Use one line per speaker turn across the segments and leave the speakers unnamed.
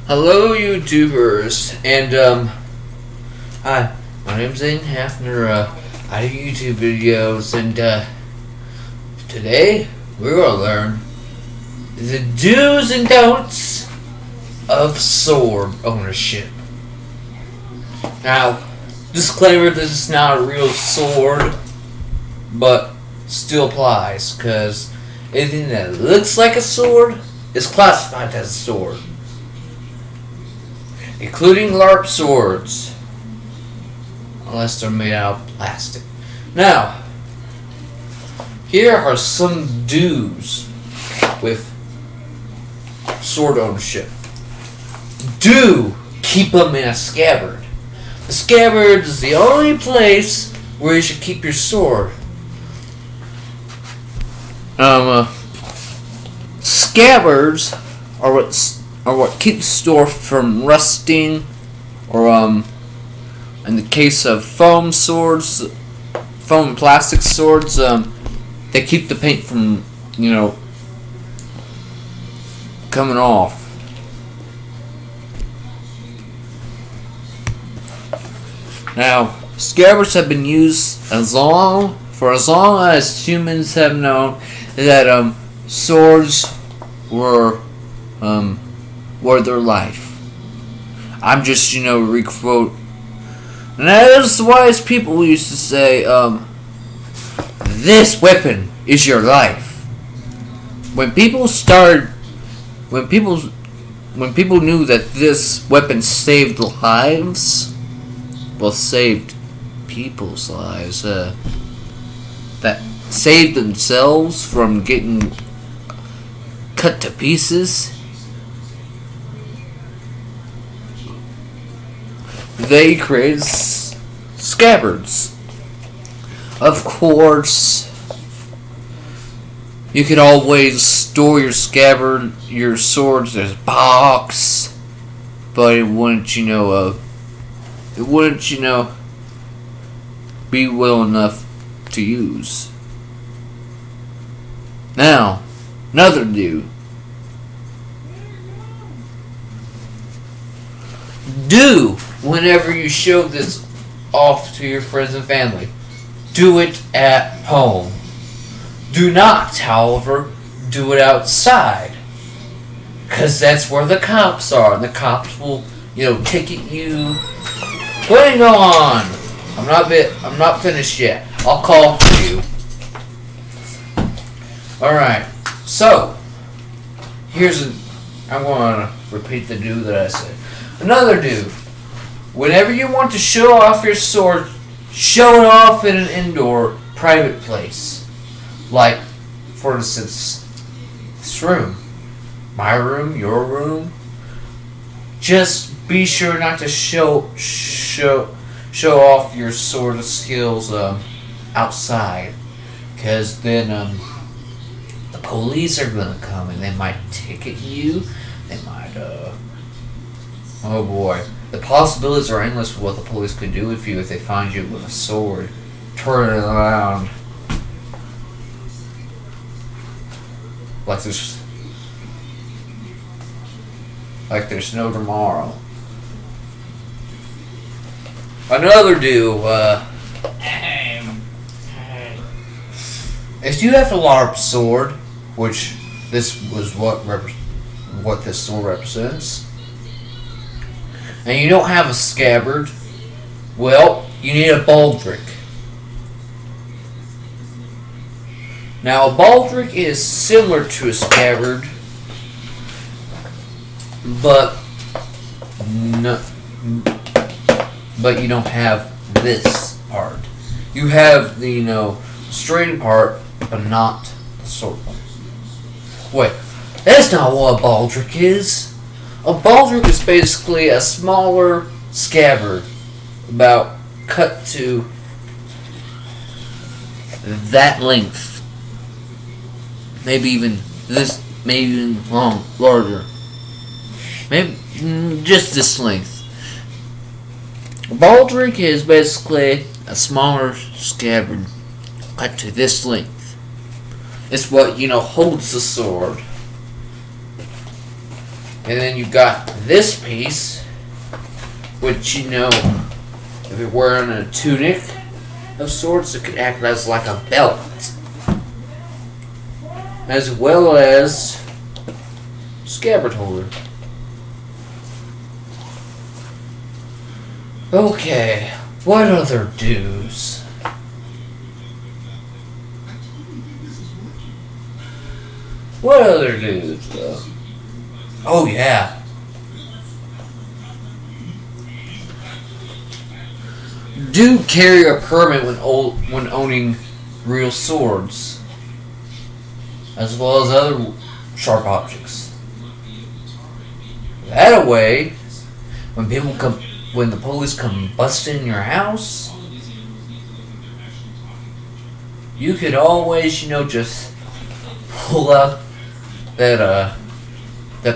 Hello, YouTubers, and hi, my name's Aiden Hafner. I do YouTube videos, and today we're gonna learn the do's and don'ts of sword ownership. Now, disclaimer: this is not a real sword, but still applies because anything that looks like a sword is classified as a sword, including LARP swords, unless they're made out of plastic. Now, here are some do's with sword ownership. Do keep them in a scabbard. The scabbard is the only place where you should keep your sword. Scabbards are what keeps the sword from rusting, or in the case of foam and plastic swords, they keep the paint from, coming off. Now, scabbards have been used for as long as humans have known that swords were their life. I'm just, requote. And as wise people used to say, this weapon is your life. When people knew that this weapon saved lives, saved people's lives, that saved themselves from getting cut to pieces, they created scabbards. Of course, you could always store your swords in a box, but it wouldn't, be well enough to use. Now, another do. Whenever you show this off to your friends and family, do it at home. Do not, however, do it outside, because that's where the cops are, and the cops will, ticket you. Hang on, I'm not finished yet. I'll call for you. All right. So, I'm going to repeat the do that I said. Another do. Whenever you want to show off your sword, show it off in an indoor, private place. Like, for instance, this room. My room, your room. Just be sure not to show off your sword skills outside. Because then the police are going to come and they might ticket you. They might, oh boy. The possibilities are endless for what the police could do with you if they find you with a sword. Turn it around. Like there's no tomorrow. Another do, if you have a LARP sword, which this was what this sword represents, and you don't have a scabbard, well, you need a baldric. Now, a baldric is similar to a scabbard, but you don't have this part. You have the, string part, but not the sword part. Wait, that's not what a baldric is. A baldric is basically a smaller scabbard, about cut to that length. Maybe even larger. Maybe just this length. A baldric is basically a smaller scabbard cut to this length. It's what, holds the sword. And then you got this piece, which, you know, if you're wearing a tunic of sorts, it could act as like a belt, as well as scabbard holder. Okay, what other do's? What other do's? Oh yeah. Do carry a permit when owning real swords, as well as other sharp objects. That way, when the police come busting your house, you could always, you know, just pull out that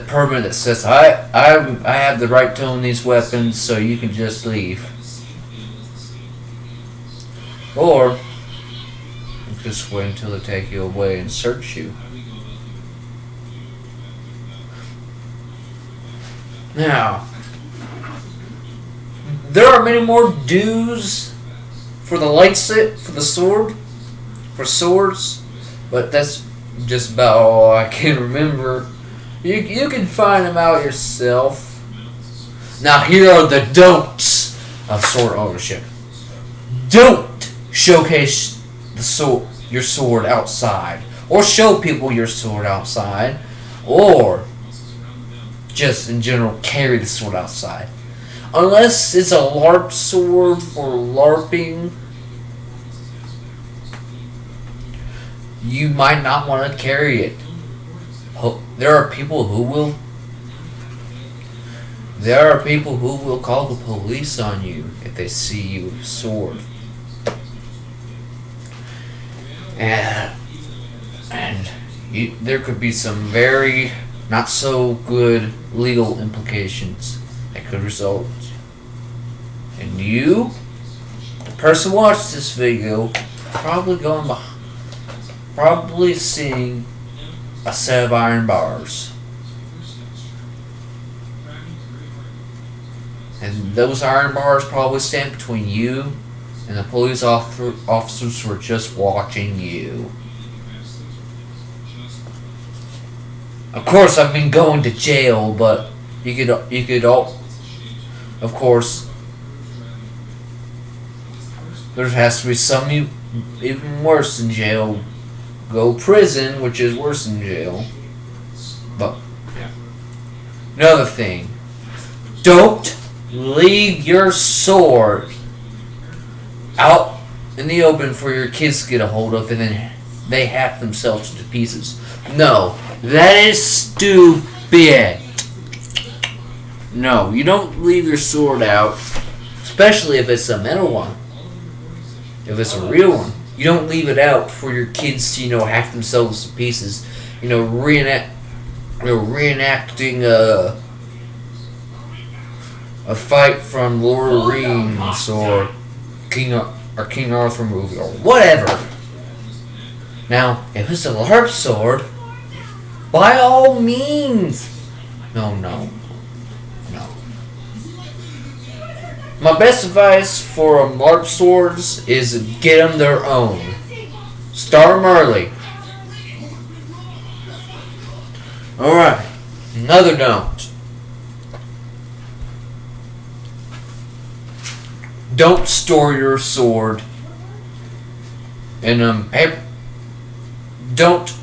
permit that says I have the right to own these weapons, so you can just leave. Or just wait until they take you away and search you. Now, there are many more do's for the light set for the sword, for swords, but that's just about all I can remember. You can find them out yourself. Now here are the don'ts of sword ownership. Don't showcase your sword outside, or show people your sword outside, or just in general carry the sword outside. Unless it's a LARP sword for LARPing, you might not want to carry it. There are people who will call the police on you if they see you with a sword. And there could be some very not so good legal implications that could result in you, the person watched this video, probably seeing a set of iron bars. And those iron bars probably stand between you and the police officers who are just watching you. Of course, I've been going to jail, but you could of course, there has to be some even worse than jail. Go prison, which is worse than jail. But yeah. Another thing, don't leave your sword out in the open for your kids to get a hold of, and then they hack themselves to pieces. No, that is stupid. No, you don't leave your sword out, especially if it's a metal one. If it's a real one, you don't leave it out for your kids to, hack themselves to pieces. Reenacting a fight from Lord of the Rings or King Arthur movie or whatever. Now, if it's a LARP sword, by all means, no. My best advice for LARP swords is get them their own. Start them early. Alright, another don't. Don't store your sword in paper. Don't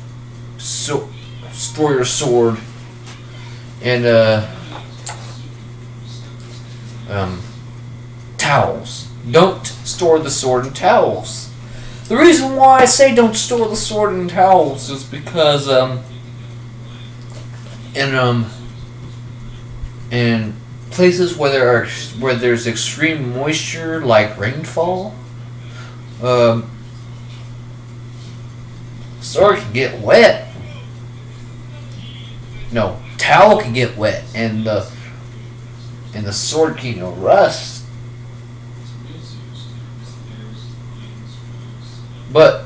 store your sword in towels. Don't store the sword in towels. The reason why I say don't store the sword in towels is because in places where there's extreme moisture, like rainfall, sword can get wet. No, towel can get wet, and the sword can rust. But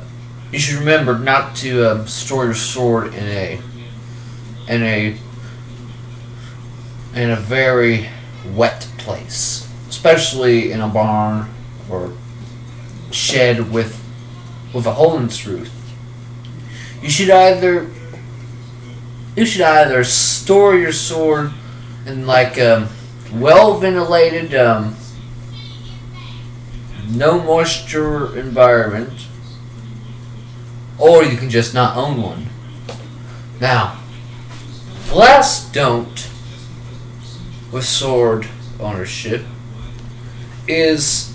you should remember not to store your sword in a in a very wet place, especially in a barn or shed with a hole in its roof. You should either store your sword in like a well ventilated, no moisture environment, or you can just not own one. Now, the last don't with sword ownership is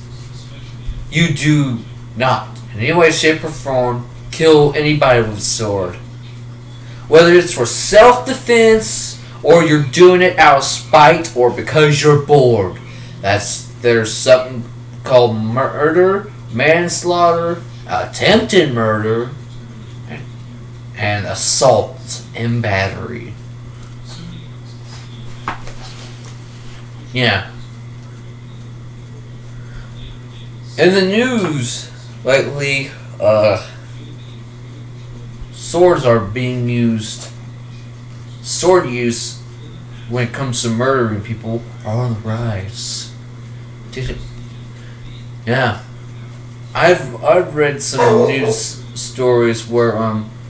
you do not in any way, shape, or form kill anybody with a sword. Whether it's for self-defense or you're doing it out of spite or because you're bored. There's something called murder, manslaughter, attempted murder, and assault and battery. Yeah. In the news lately, swords are being used. Sword use when it comes to murdering people are on the rise. Did it? Yeah. I've read some news stories where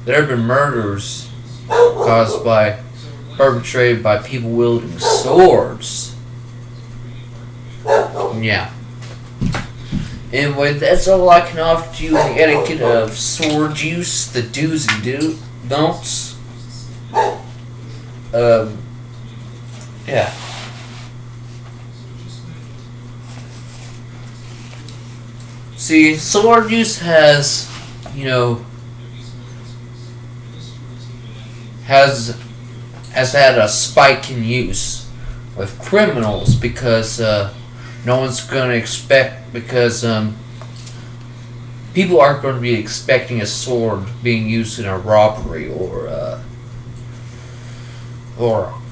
there have been murders perpetrated by people wielding swords. Yeah. Anyway, that's all I can offer to you in the etiquette of sword use, the do's and don'ts. Yeah. See, sword use has had a spike in use with criminals because no one's going to expect, because people aren't going to be expecting a sword being used in a robbery or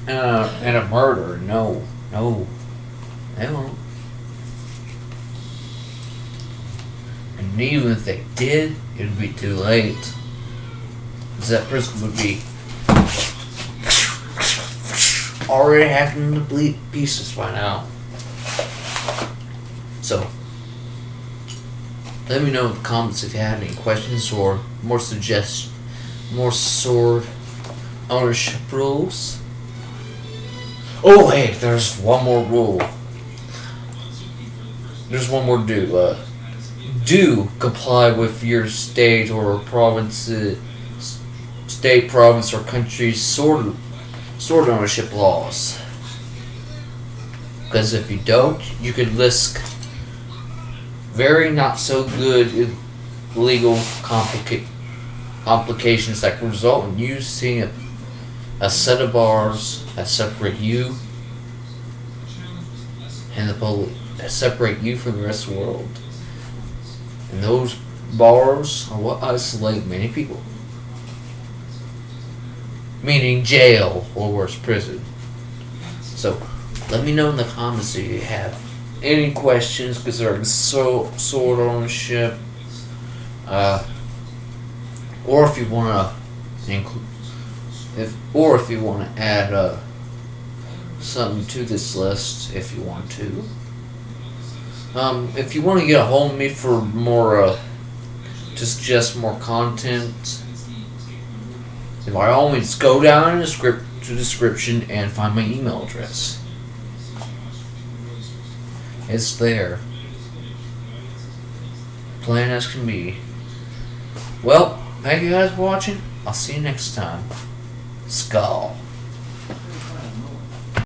in a murder. No, they won't. And even if they did, it would be too late. Because that person would be already having to bleed pieces by now. So, let me know in the comments if you have any questions or more suggestions, more sword ownership rules. Oh, hey, there's one more rule. There's one more do. Do comply with your state or province, or country's sword ownership laws. Because if you don't, you could risk very not so good legal complications that can result in you seeing a set of bars that separate you and the police, that separate you from the rest of the world. And those bars are what isolate many people. Meaning jail or worse, prison. So, let me know in the comments if you have any questions concerning sword ownership, or if you want to add something to this list, if you want to. If you want to get a hold of me for more, just more content, then by all means go down in the description and find my email address. It's there. Plain as can be. Well, thank you guys for watching. I'll see you next time. Skull.